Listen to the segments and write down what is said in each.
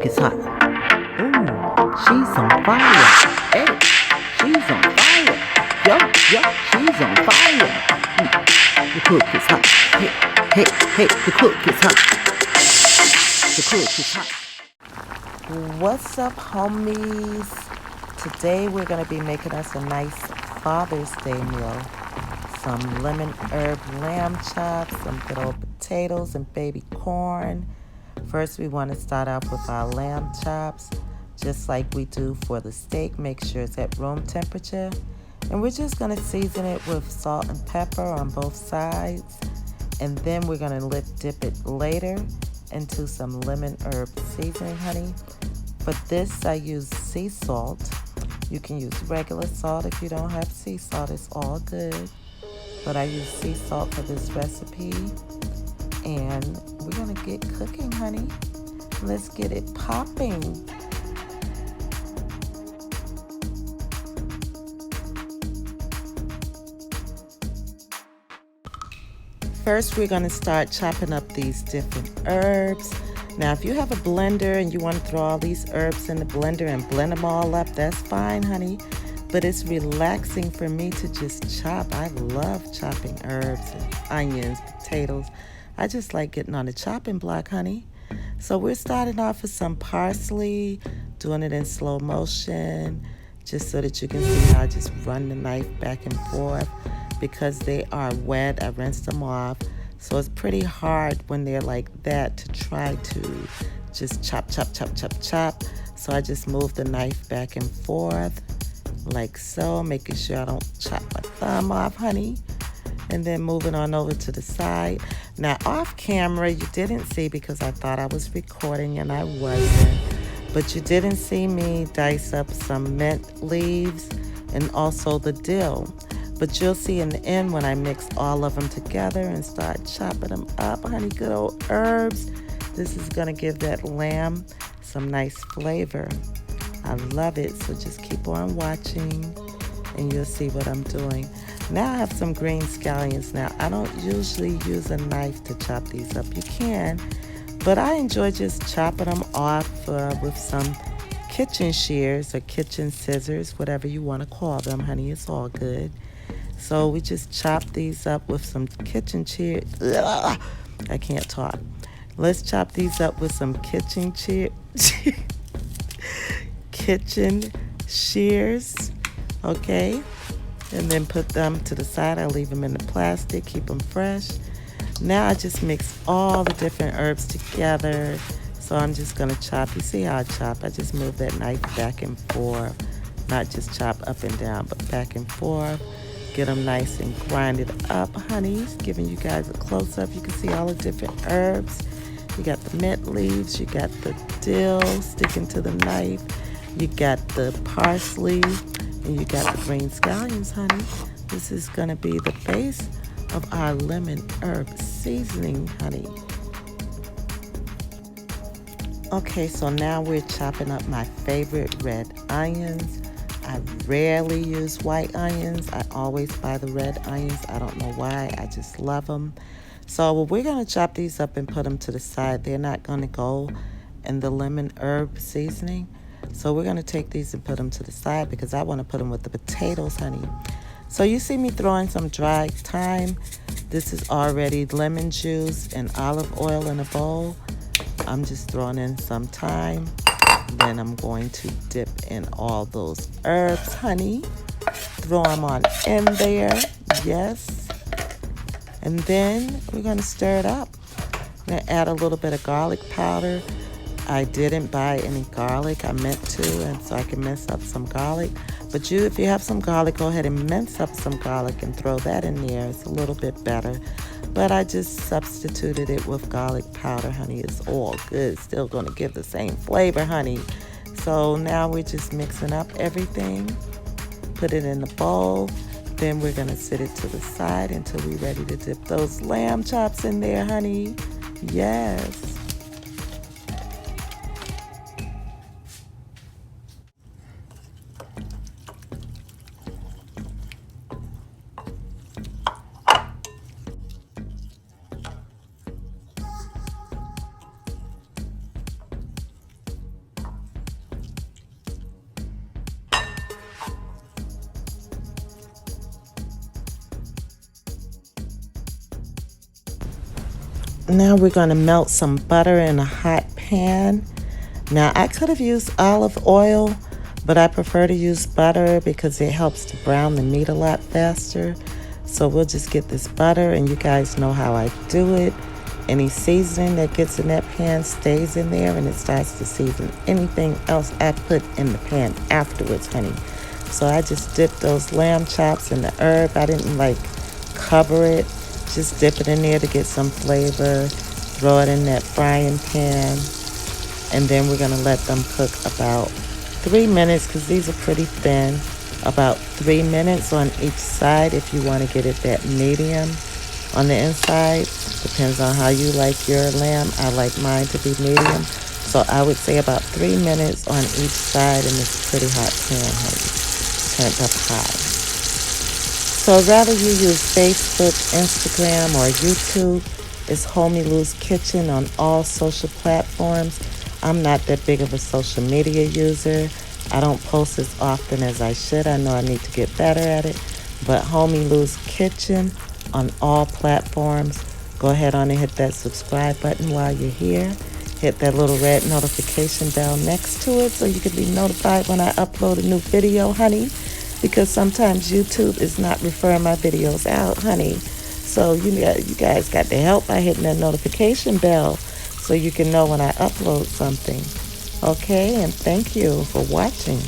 cook is hot. Ooh, she's on fire. Hey, she's on fire. Yo, yo, she's on fire. The cook is hot. Hey, hey, hey, the cook is hot. The cook is hot. What's up, homies? Today we're going to be making us a nice Father's Day meal. Some lemon herb lamb chops, some good old potatoes and baby corn. First, we want to start off with our lamb chops, just like we do for the steak. Make sure it's at room temperature. And we're just going to season it with salt and pepper on both sides. And then we're going to dip it later into some lemon herb seasoning, honey. For this, I use sea salt. You can use regular salt if you don't have sea salt. It's all good. But I use sea salt for this recipe. And we're going to get cooking, honey. Let's get it popping. First, we're going to start chopping up these different herbs. Now, if you have a blender and you want to throw all these herbs in the blender and blend them all up, that's fine, honey. But it's relaxing for me to just chop. I love chopping herbs and onions, potatoes. I just like getting on the chopping block, honey. So we're starting off with some parsley, doing it in slow motion, just so that you can see how I just run the knife back and forth. Because they are wet, I rinsed them off. So it's pretty hard when they're like that to try to just chop, chop, chop, chop, chop. So I just move the knife back and forth like so, making sure I don't chop my thumb off, honey. And then moving on over to the side. Now off camera, you didn't see because I thought I was recording and I wasn't. But you didn't see me dice up some mint leaves and also the dill. But you'll see in the end when I mix all of them together and start chopping them up, honey, good old herbs. This is going to give that lamb some nice flavor. I love it, so just keep on watching and you'll see what I'm doing. Now I have some green scallions. Now, I don't usually use a knife to chop these up. You can, but I enjoy just chopping them off with some kitchen shears or kitchen scissors, whatever you want to call them, honey. It's all good. So we just chop these up with some kitchen shears. I can't talk. Let's chop these up with some kitchen shears, okay? And then put them to the side. I leave them in the plastic, keep them fresh. Now I just mix all the different herbs together. So I'm just gonna chop. You see how I chop? I just move that knife back and forth. Not just chop up and down, but back and forth. Get them nice and grinded up, honey. Giving you guys a close-up. You can see all the different herbs. You got the mint leaves. You got the dill sticking to the knife. You got the parsley. And you got the green scallions, honey. This is going to be the base of our lemon herb seasoning, honey. Okay, so now we're chopping up my favorite red onions. I rarely use white onions. I always buy the red onions. I don't know why. I just love them. So we're going to chop these up and put them to the side. They're not going to go in the lemon herb seasoning. So we're going to take these and put them to the side because I want to put them with the potatoes, honey. So you see me throwing some dried thyme. This is already lemon juice and olive oil in a bowl. I'm just throwing in some thyme. Then I'm going to dip in all those herbs, honey. Throw them on in there. Yes. And then we're going to stir it up. I'm going to add a little bit of garlic powder. I didn't buy any garlic. I meant to, and so I can mince up some garlic. But if you have some garlic, go ahead and mince up some garlic and throw that in there. It's a little bit better. But I just substituted it with garlic powder, honey. It's all good. Still going to give the same flavor, honey. So now we're just mixing up everything. Put it in the bowl. Then we're going to sit it to the side until we're ready to dip those lamb chops in there, honey. Yes. Now we're going to melt some butter in a hot pan. Now I could have used olive oil, but I prefer to use butter because it helps to brown the meat a lot faster. So we'll just get this butter, and you guys know how I do it. Any seasoning that gets in that pan stays in there, and it starts to season anything else I put in the pan afterwards, honey. So I just dipped those lamb chops in the herb. I didn't like cover it. Just dip it in there to get some flavor. Throw it in that frying pan. And then we're going to let them cook about 3 minutes because these are pretty thin. About 3 minutes on each side if you want to get it that medium on the inside. Depends on how you like your lamb. I like mine to be medium. So I would say about 3 minutes on each side in this pretty hot pan, honey. Turned up high. So rather you use Facebook, Instagram, or YouTube, it's Homie Lou's Kitchen on all social platforms. I'm not that big of a social media user. I don't post as often as I should. I know I need to get better at it. But Homie Lou's Kitchen on all platforms. Go ahead on and hit that subscribe button while you're here. Hit that little red notification bell next to it so you can be notified when I upload a new video, honey. Because sometimes YouTube is not referring my videos out, honey. So you guys got to help by hitting that notification bell so you can know when I upload something. Okay, and thank you for watching.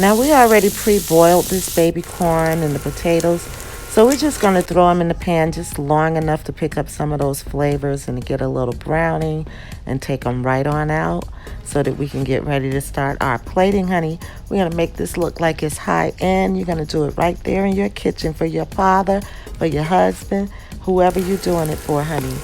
Now we already pre-boiled this baby corn and the potatoes. So we're just going to throw them in the pan just long enough to pick up some of those flavors and to get a little browning and take them right on out so that we can get ready to start our plating, honey. We're going to make this look like it's high end. You're going to do it right there in your kitchen for your father, for your husband, whoever you're doing it for, honey.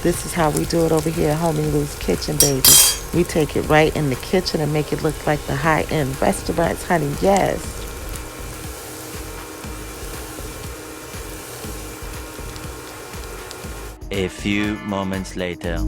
This is how we do it over here at Homie Lou's Kitchen, baby. We take it right in the kitchen and make it look like the high-end restaurants, honey. Yes. A few moments later.